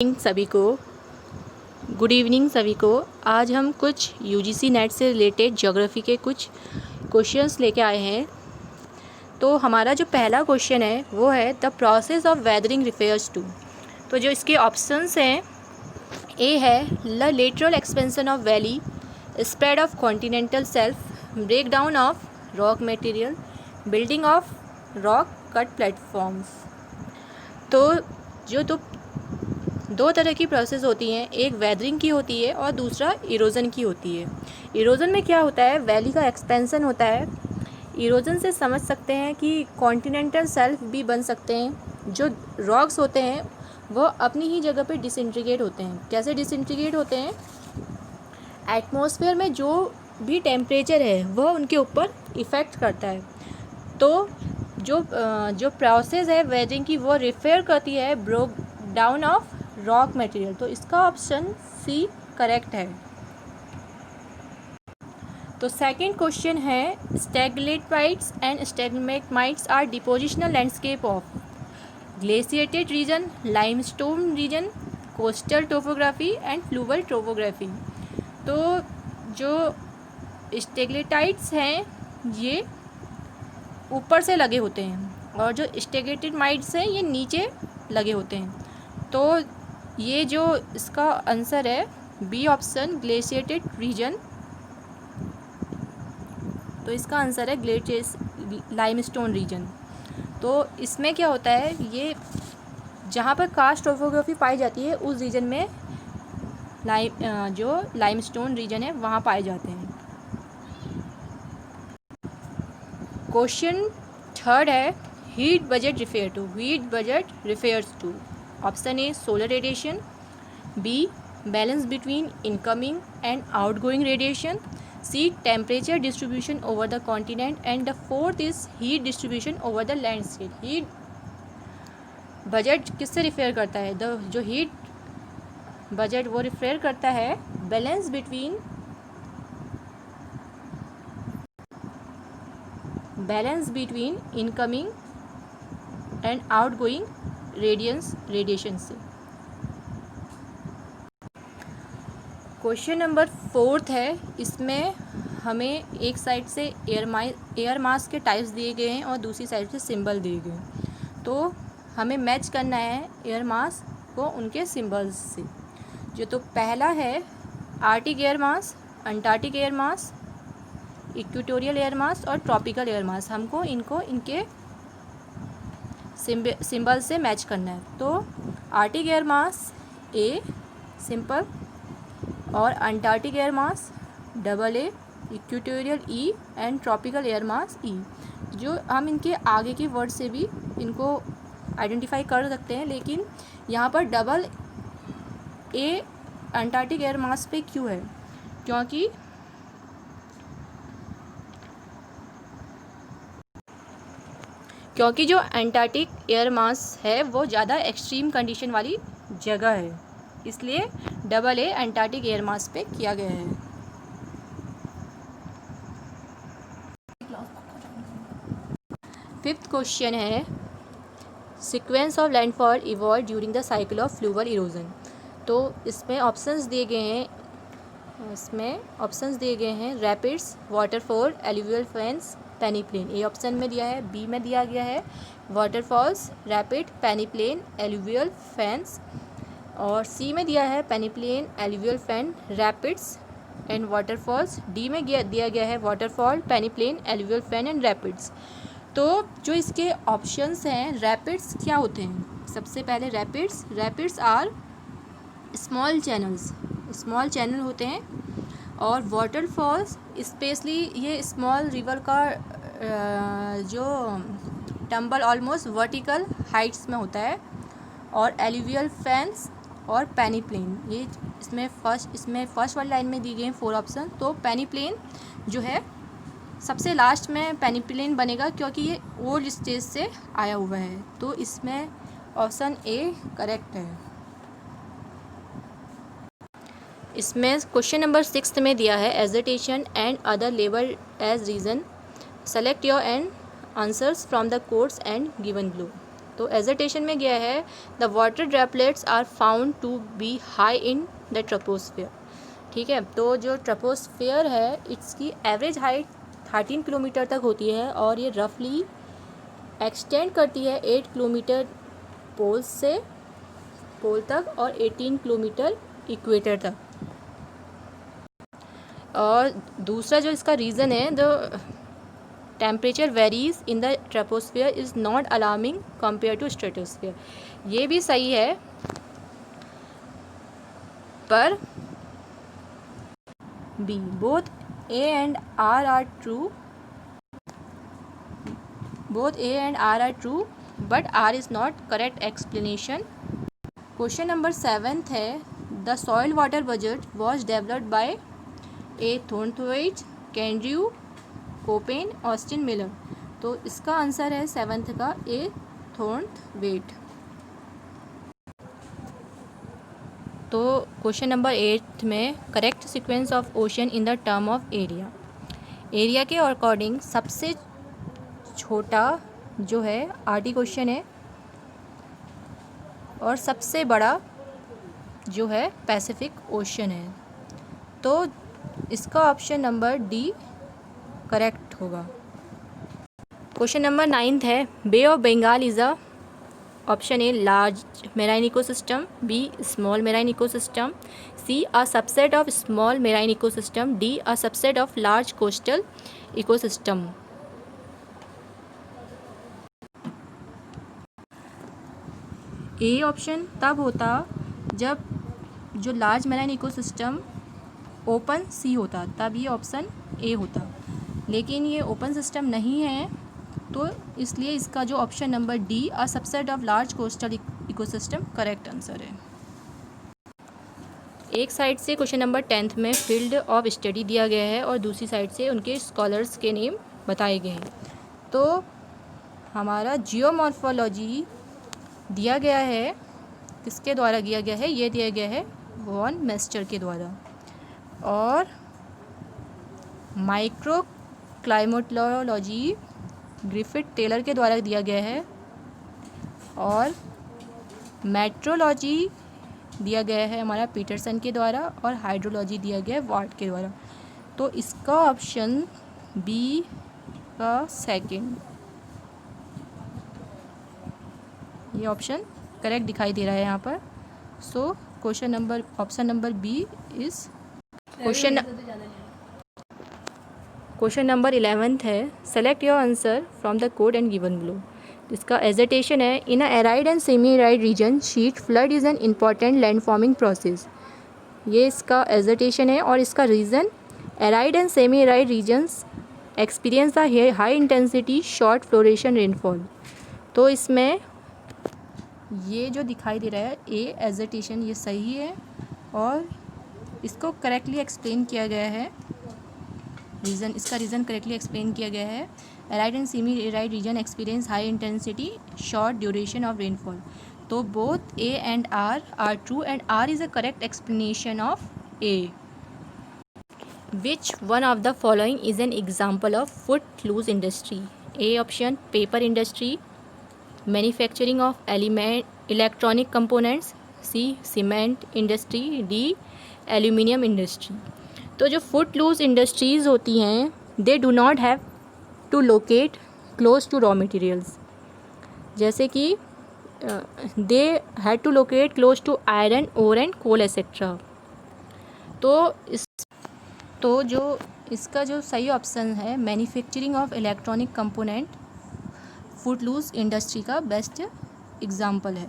सभी को good evening सभी को। आज हम कुछ यूजीसी नेट से रिलेटेड ज्योग्राफी के कुछ क्वेश्चंस लेके आए हैं। तो हमारा जो पहला क्वेश्चन है वो है the process of weathering refers to. तो जो इसके ऑप्शंस हैं, ए है the lateral expansion of valley, spread of continental shelf, break down of rock material, building of rock cut platforms. तो जो दो तरह की प्रोसेस होती हैं, एक वेदरिंग की होती है और दूसरा इरोजन की होती है। इरोजन में क्या होता है, वैली का एक्सपेंसन होता है। इरोजन से समझ सकते हैं कि कॉन्टिनेंटल सेल्फ भी बन सकते हैं। जो रॉक्स होते हैं वो अपनी ही जगह पे डिसइंटीग्रेट होते हैं। कैसे डिसइंटीग्रेट होते हैं, एटमॉस्फेयर में जो भी टेम्परेचर है वह उनके ऊपर इफ़ेक्ट करता है। तो जो प्रोसेस है वेदरिंग की वो रिफेयर करती है break down of rock material. तो इसका ऑप्शन सी करेक्ट है। तो सेकंड क्वेश्चन है stalagmites and stalagmites are depositional landscape of glaciated region, limestone region, coastal topography and fluvial topography. तो जो स्टैग्मेटाइट्स हैं ये ऊपर से लगे होते हैं और जो स्टैग्मेटाइट्स हैं ये नीचे लगे होते हैं। तो ये जो इसका आंसर है बी ऑप्शन ग्लेशिएटेड रीजन। तो इसका आंसर है लाइमस्टोन रीजन। तो इसमें क्या होता है, ये जहाँ पर कार्स्ट टोपोग्राफी पाई जाती है उस रीजन में जो लाइमस्टोन रीजन है वहाँ पाए जाते हैं। क्वेश्चन थर्ड है heat budget refer to. Heat budget refers to option A solar radiation, B balance between incoming and outgoing radiation, C temperature distribution over the continent and the fourth is heat distribution over the landscape. Heat budget किससे refer करता है, जो heat budget वो refer करता है balance between incoming and outgoing radiation से। Question number fourth है, इसमें हमें एक साइड से एयर मास के टाइप्स दिए गए हैं और दूसरी साइड से सिंबल दिए गए हैं। तो हमें मैच करना है एयर मास को उनके सिंबल्स से। जो तो पहला है आर्टिक एयर मास, अंटार्कटिक एयर मास, इक्वेटोरियल एयर मास और ट्रॉपिकल एयर मास। हमको इनके सिंबल से मैच करना है। तो arctic air mass A simple और antarctic air mass double A, equatorial E and tropical air mass E. जो हम इनके आगे के वर्ड से भी इनको आइडेंटिफाई कर सकते हैं, लेकिन यहाँ पर double A antarctic air mass पे क्यों है, क्योंकि जो अंटार्कटिक एयर मास है वो ज़्यादा एक्सट्रीम कंडीशन वाली जगह है, इसलिए double A antarctic air mass पे किया गया है। फिफ्थ क्वेश्चन है sequence of landfall evolve during the cycle of fluvial erosion. तो इसमें ऑप्शंस दिए गए हैं rapids, waterfall, alluvial fans, peneplain. A option में दिया है, बी में दिया गया है waterfalls, rapid, peneplain, alluvial fans, और सी में दिया है peneplain, alluvial fan, rapids and waterfalls. D में दिया गया है waterfall, peneplain, alluvial fan and rapids. तो जो इसके ऑप्शंस हैं, रैपिड्स क्या होते हैं, सबसे पहले रैपिड्स आर स्मॉल चैनल होते हैं, और वाटरफॉल्स स्पेशली ये स्मॉल रिवर का जो टम्बल ऑलमोस्ट वर्टिकल हाइट्स में होता है, और एलुवियल फैंस और पेनीप्लेन ये इसमें फर्स्ट वाली लाइन में दी गई हैं 4 ऑप्शन। तो पेनीप्लेन जो है सबसे लास्ट में पेनीप्लेन बनेगा क्योंकि ये ओल्ड स्टेज से आया हुआ है। तो इसमें ऑप्शन ए करेक्ट है। इसमें क्वेश्चन नंबर 6 में दिया है agitation and other label as reason, select your and answers from the codes and given below. तो एजिटेशन में गया है the water droplets are found to be high in the troposphere. ठीक है, तो जो ट्रोपोस्फियर है इसकी एवरेज हाइट 13 किलोमीटर तक होती है और ये रफली एक्सटेंड करती है 8 किलोमीटर पोल तक और 18 किलोमीटर इक्वेटर तक। और दूसरा जो इसका रीज़न है, the temperature varies in the troposphere is not alarming compare to stratosphere. ये भी सही है, पर B both A and R are true, but R is not correct explanation. Question number 7 है the soil water budget was developed by a Thornthwaite, कैंड्रू, Koppen, Austin Miller. तो इसका answer है 7th का ए थॉर्नथवेट। तो क्वेश्चन नंबर 8 में correct sequence of ocean in the term of area. Area के according सबसे छोटा जो है आरटी क्वेश्चन है और सबसे बड़ा जो है पैसिफिक ओशन है। तो इसका ऑप्शन नंबर डी करेक्ट होगा। क्वेश्चन नंबर 9 है bay of Bengal is a option A large marine ecosystem, B small marine ecosystem, C a subset of small marine ecosystem, D a subset of large coastal ecosystem. A option तब होता जब जो large marine ecosystem open sea होता, तब ये option A होता, लेकिन ये ओपन सिस्टम नहीं है, तो इसलिए इसका जो option number D a subset of large coastal ecosystem correct answer है। एक साइड से क्वेश्चन नंबर 10th में फील्ड ऑफ स्टडी दिया गया है और दूसरी साइड से उनके स्कॉलर्स के नेम बताए गए हैं। तो हमारा जियोमॉर्फोलॉजी दिया गया है, किसके द्वारा दिया गया है? ये दिया गया है वॉन मेस्टर के द्वारा। और माइक्रो क्लाइमेटोलॉजी ग्रिफिथ टेलर के द्वारा दिया गया है। और मेट्रोलॉजी दिया गया है हमारा पीटरसन के द्वारा। और हाइड्रोलॉजी दिया गया है वाट के द्वारा। तो इसका ऑप्शन बी का सेकंड, ये ऑप्शन करेक्ट दिखाई दे रहा है यहाँ पर। So option number B is question number 11 है select your answer from the code and given below. इसका एजिटेशन है in arid and semi arid region sheet flood is an important land forming process. ये इसका agitation है और इसका reason arid and semi arid regions experience the high intensity short फ्लोरेशन rainfall. तो इसमें ये जो दिखाई दे रहा है ए एजिटेशन, ये सही है और इसको करेक्टली एक्सप्लेन किया गया है। इसका रीज़न करेक्टली एक्सप्लेन किया गया है। Arid and semi arid region experience high intensity short duration of rainfall. तो both A and R true and R is a correct explanation of A. Which one of the following is an example of foot loose industry? A option paper industry, manufacturing of electronic components, C cement industry, D aluminium industry. तो जो foot loose industries होती हैं they do not have to locate close to raw materials, जैसे कि they had to locate close to iron, ore and coal etcetera. तो जो इसका जो सही ऑप्शन है manufacturing of electronic component foot loose industry का बेस्ट एग्जाम्पल है।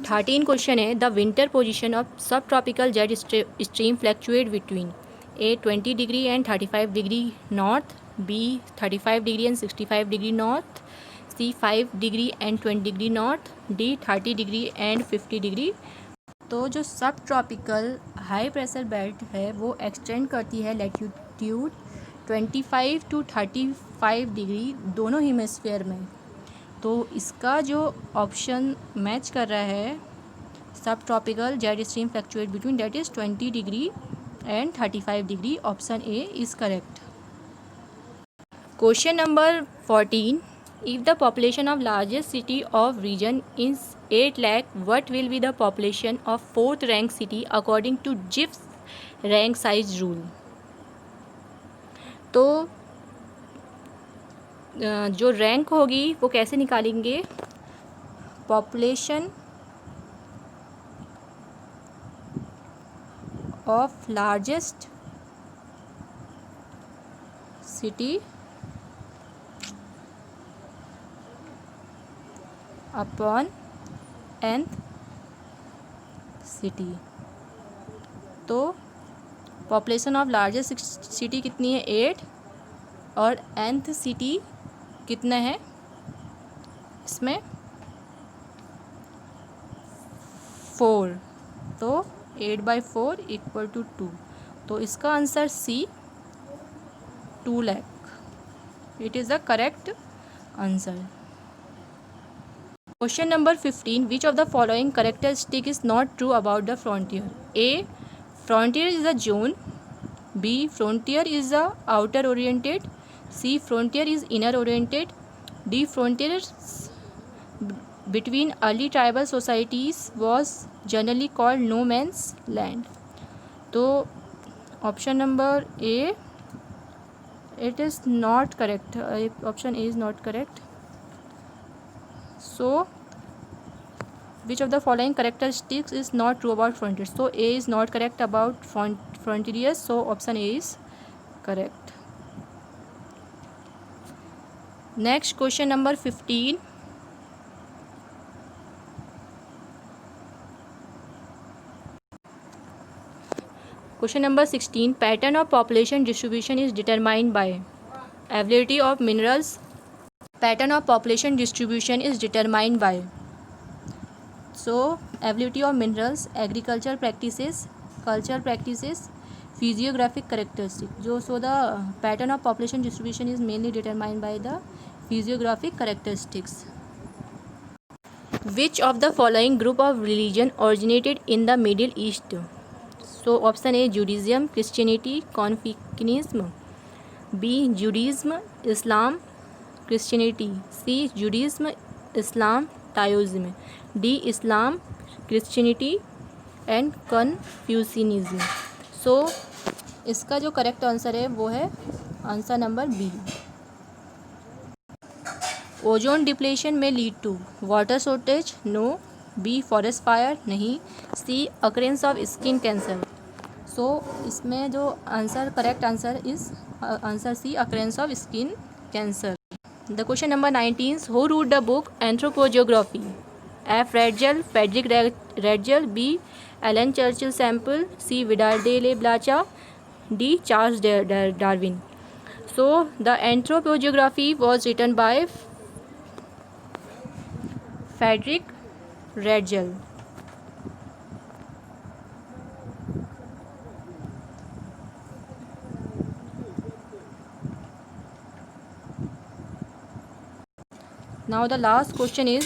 13 क्वेश्चन है the winter position of subtropical jet stream fluctuate between A 20 degree and 35 degree north, B 35 degree and 65 degree north, C 5 degree and 20 degree north, D 30 degree and 50 degree. तो जो सब tropical high pressure belt है वो extend करती है latitude 25 to 35 degree दोनों hemisphere में। तो इसका जो ऑप्शन मैच कर रहा है सब tropical jet stream fluctuate between that is 20 degree and 35 degree, option A is correct. Question number 14 If the population of largest city of region is 8 lakh, what will be the population of fourth rank city according to GIFS rank size rule? तो जो rank होगी वो कैसे निकालेंगे? Population of largest city upon nth city. तो population of largest city कितनी है? 8, और nth सिटी कितना है इसमें? 4। तो 8/4 इक्वल टू 2। तो इसका answer C 2 lakh. It is the correct answer. Question number 15. Which of the following characteristic is not true about the frontier? A. Frontier is a zone. B. Frontier is a outer oriented. C. Frontier is inner oriented. D. Frontiers between early tribal societies was generally called no man's land. तो option number A, it is not correct. Option A is not correct. So which of the following characteristics is not true about frontiers? So A is not correct about frontiers, so option A is correct. Next question number 15. Question number 16. Pattern of population distribution is determined by availability of minerals. Pattern of population distribution is determined by availability of minerals, agricultural practices, cultural practices, physiographic characteristics. The pattern of population distribution is mainly determined by the physiographic characteristics. Which of the following group of religion originated in the Middle East? So option A, Judaism, Christianity, Confucianism. B, Judaism, Islam, Christianity. C, Judaism, Islam, Taoism. D, Islam, Christianity and Confucianism. So इसका जो correct answer है वो है answer number B. Ozone depletion में lead to water shortage? No. B, forest fire? नहीं। C, occurrence of skin cancer? So इसमें जो answer correct answer is answer C, occurrence of skin cancer. The question number 19. Who wrote the book Anthropogeography? F. Redgel, Frederick Redgel. B. Alan Churchill Sample. C. Vidal de la Blacha. D. Charles Darwin. So the Anthropogeography was written by Frederick Redgel. Now the last question is,